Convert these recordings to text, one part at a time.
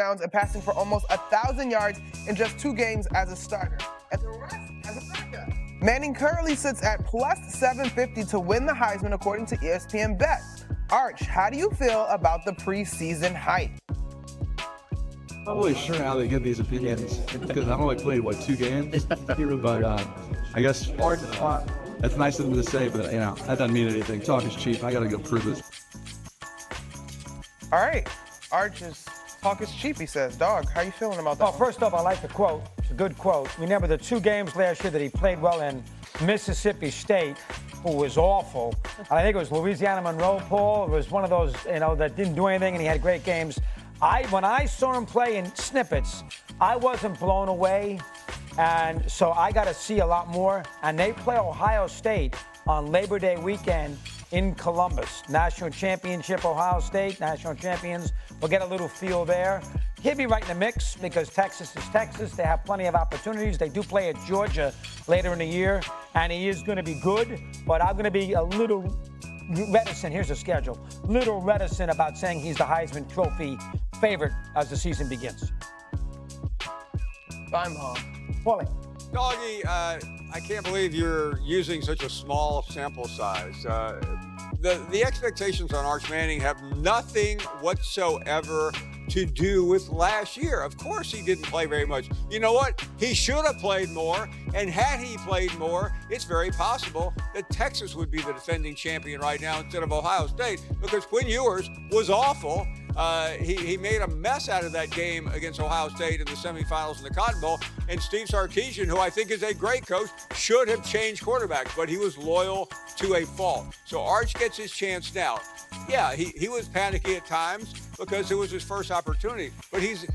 touchdowns and passing for almost 1,000 yards in just 2 games as a starter, and the rest as a backup. Manning currently sits at plus 750 to win the Heisman according to ESPN Bet. Arch, how do you feel about the preseason hype? I'm not really sure how they get these opinions because I've only played, 2 games? But I guess that's nice of them to say, but, that doesn't mean anything. Talk is cheap. I got to go prove it. All right. Arch's talk is cheap, he says. Dog, how you feeling about that? Well, first off, I like the quote. It's a good quote. Remember the 2 games last year that he played well in Mississippi State, who was awful. I think it was Louisiana Monroe, Paul. It was one of those, that didn't do anything, and he had great games. When I saw him play in snippets, I wasn't blown away, and so I got to see a lot more. And they play Ohio State on Labor Day weekend in Columbus. National championship, Ohio State, national champions. We'll get a little feel there. He'll be right in the mix because Texas is Texas. They have plenty of opportunities. They do play at Georgia later in the year, and he is going to be good, but I'm going to be a little reticent. Here's the schedule. Little reticent about saying he's the Heisman Trophy favorite as the season begins. Finebaum. Paulie. Doggy, I can't believe you're using such a small sample size. The expectations on Arch Manning have nothing whatsoever to do with last year. Of course he didn't play very much. You know what? He should have played more, and had he played more, it's very possible that Texas would be the defending champion right now instead of Ohio State, because Quinn Ewers was awful. He made a mess out of that game against Ohio State in the semifinals in the Cotton Bowl, and Steve Sarkisian, who I think is a great coach, should have changed quarterbacks, but he was loyal to a fault. So Arch gets his chance now. Yeah, he was panicky at times because it was his first opportunity, but he's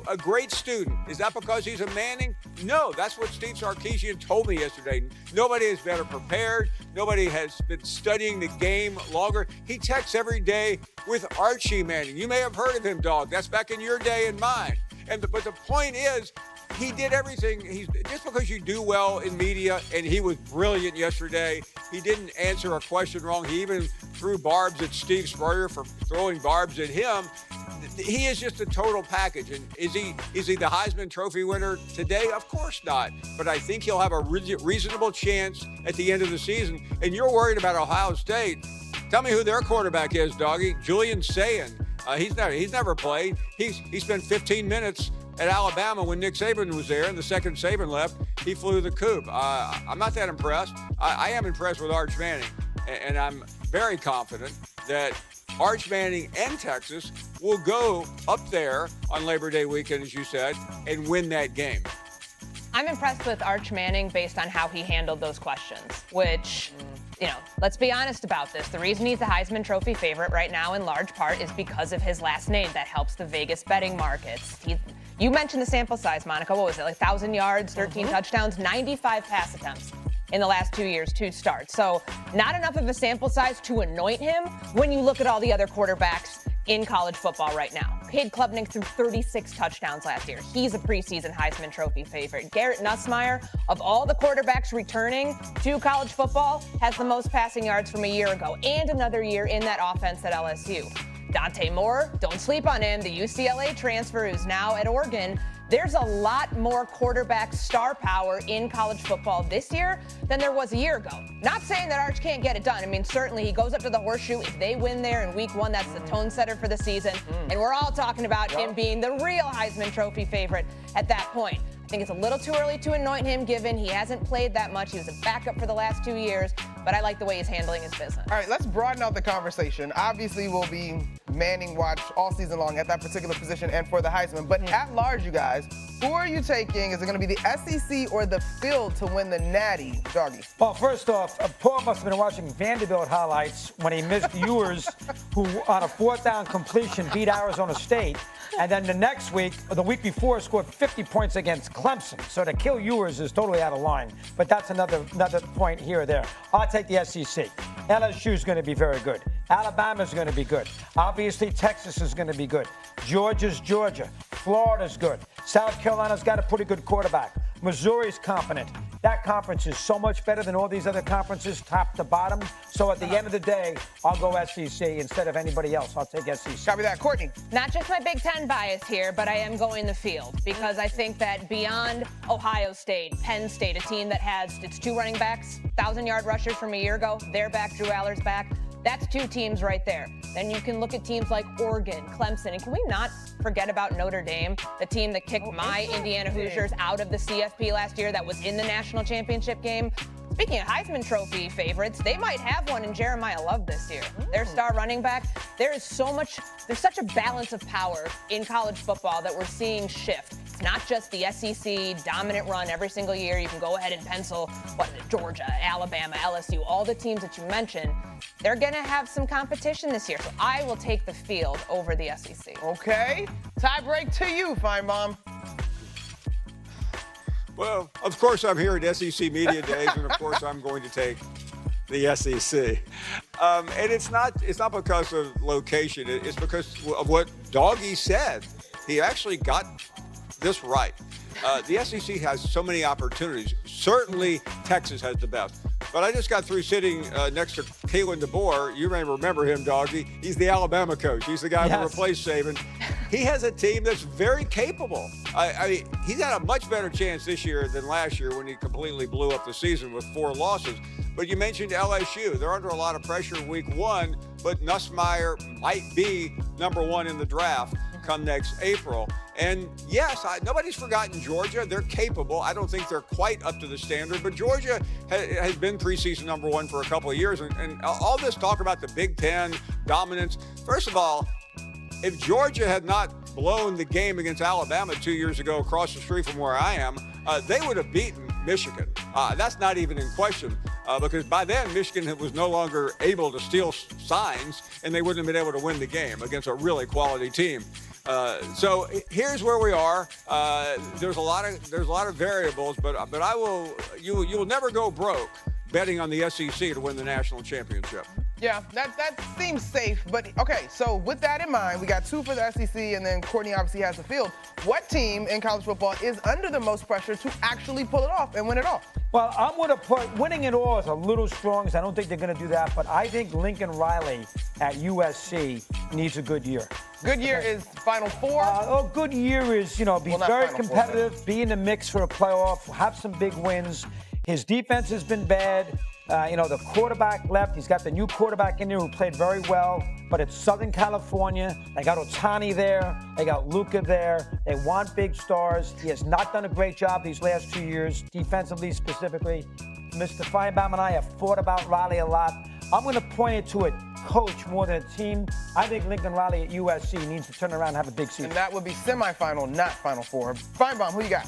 a great student. Is that because he's a Manning? No, that's what Steve Sarkisian told me yesterday. Nobody is better prepared. Nobody has been studying the game longer. He texts every day with Archie Manning. You may have heard of him, dog. That's back in your day and mine. But the point is, he did everything. Just because you do well in media, and he was brilliant yesterday. He didn't answer a question wrong. He even threw barbs at Steve Spurrier for throwing barbs at him. He is just a total package. And is he the Heisman Trophy winner today? Of course not. But I think he'll have a reasonable chance at the end of the season. And you're worried about Ohio State. Tell me who their quarterback is, doggy. Julian Sayin. He's never played. He spent 15 minutes at Alabama when Nick Saban was there, and the second Saban left, he flew the coop. I'm not that impressed. I am impressed with Arch Manning, and I'm very confident that Arch Manning and Texas will go up there on Labor Day weekend, as you said, and win that game. I'm impressed with Arch Manning based on how he handled those questions, which, let's be honest about this. The reason he's the Heisman Trophy favorite right now, in large part, is because of his last name. That helps the Vegas betting markets. You mentioned the sample size, Monica. What was it, 1,000 yards, 13 touchdowns, 95 pass attempts in the last 2 years, 2 starts. So not enough of a sample size to anoint him when you look at all the other quarterbacks in college football right now. Cade Klubnik threw 36 touchdowns last year. He's a preseason Heisman Trophy favorite. Garrett Nussmeier, of all the quarterbacks returning to college football, has the most passing yards from a year ago and another year in that offense at LSU. Dante Moore, don't sleep on him, the UCLA transfer who's now at Oregon. There's a lot more quarterback star power in college football this year than there was a year ago. Not saying that Arch can't get it done. I mean, certainly he goes up to the horseshoe. If they win there in week 1, that's the tone setter for the season. And we're all talking about him being the real Heisman Trophy favorite at that point. I think it's a little too early to anoint him, given he hasn't played that much. He was a backup for the last 2 years, but I like the way he's handling his business. All right, let's broaden out the conversation. Obviously, we'll be Manning watch all season long at that particular position and for the Heisman. But at large, you guys, who are you taking? Is it going to be the SEC or the field to win the Natty, doggy? Well, first off, Paul must have been watching Vanderbilt highlights when he missed Ewers, who on a 4th down completion beat Arizona State. And then the next week, or the week before, scored 50 points against Clemson. So to kill Ewers is totally out of line. But that's another point here or there. I'll take the SEC. LSU is going to be very good. Alabama's going to be good. Obviously, Texas is going to be good. Georgia's Georgia. Florida's good. South Carolina's got a pretty good quarterback. Missouri's competent. That conference is so much better than all these other conferences, top to bottom. So at the end of the day, I'll go SEC instead of anybody else. I'll take SEC. Copy that. Courtney. Not just my Big Ten bias here, but I am going the field because I think that beyond Ohio State, Penn State, a team that has its 2 running backs, 1,000-yard rushers from a year ago, they're back, Drew Aller's back. That's 2 teams right there. Then you can look at teams like Oregon, Clemson, and can we not forget about Notre Dame, the team that kicked my Indiana Hoosiers out of the CFP last year that was in the national championship game? Speaking of Heisman Trophy favorites, they might have one in Jeremiah Love this year. Their star running back. There's such a balance of power in college football that we're seeing shift. It's not just the SEC dominant run every single year. You can go ahead and pencil, Georgia, Alabama, LSU, all the teams that you mentioned. They're going to have some competition this year. So I will take the field over the SEC. Okay. Tie break to you, Finebaum. Well, of course, I'm here at SEC Media Days, and of course, I'm going to take the SEC. And it's not because of location. It's because of what Doggy said. He actually got this right. The SEC has so many opportunities. Certainly, Texas has the best. But I just got through sitting next to Kalen DeBoer. You may remember him, Doggy. He's the Alabama coach. He's the guy who replaced Saban. He has a team that's very capable. I mean, he's got a much better chance this year than last year when he completely blew up the season with 4 losses. But you mentioned LSU. They're under a lot of pressure week 1, but Nussmeier might be number 1 in the draft come next April. And yes, nobody's forgotten Georgia. They're capable. I don't think they're quite up to the standard, but Georgia has been preseason number 1 for a couple of years. And all this talk about the Big Ten dominance, first of all, if Georgia had not blown the game against Alabama 2 years ago across the street from where I am, they would have beaten Michigan. That's not even in question because by then Michigan was no longer able to steal signs and they wouldn't have been able to win the game against a really quality team. So here's where we are. There's a lot of variables, but you will never go broke betting on the SEC to win the national championship. Yeah, that seems safe. But, okay, so with that in mind, we got 2 for the SEC, and then Courtney obviously has the field. What team in college football is under the most pressure to actually pull it off and win it all? Well, I'm going to put winning it all is a little strong because I don't think they're going to do that. But I think Lincoln Riley at USC needs a good year. Good year is Final Four? Good year is, be very competitive, be in the mix for a playoff, have some big wins. His defense has been bad. The quarterback left. He's got the new quarterback in there who played very well. But it's Southern California. They got Ohtani there. They got Luka there. They want big stars. He has not done a great job these last 2 years, defensively specifically. Mr. Finebaum and I have fought about Riley a lot. I'm going to point it to a coach more than a team. I think Lincoln Riley at USC needs to turn around and have a big season. And that would be semifinal, not Final Four. Finebaum, who you got?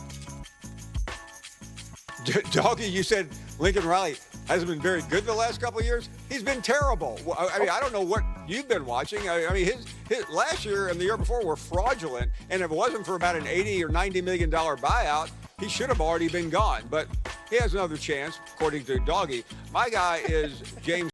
Doggy, you said Lincoln Riley hasn't been very good the last couple of years. He's been terrible. I mean, I don't know what you've been watching. I mean, his last year and the year before were fraudulent. And if it wasn't for about an $80 or $90 million buyout, he should have already been gone. But he has another chance, according to Doggy. My guy is James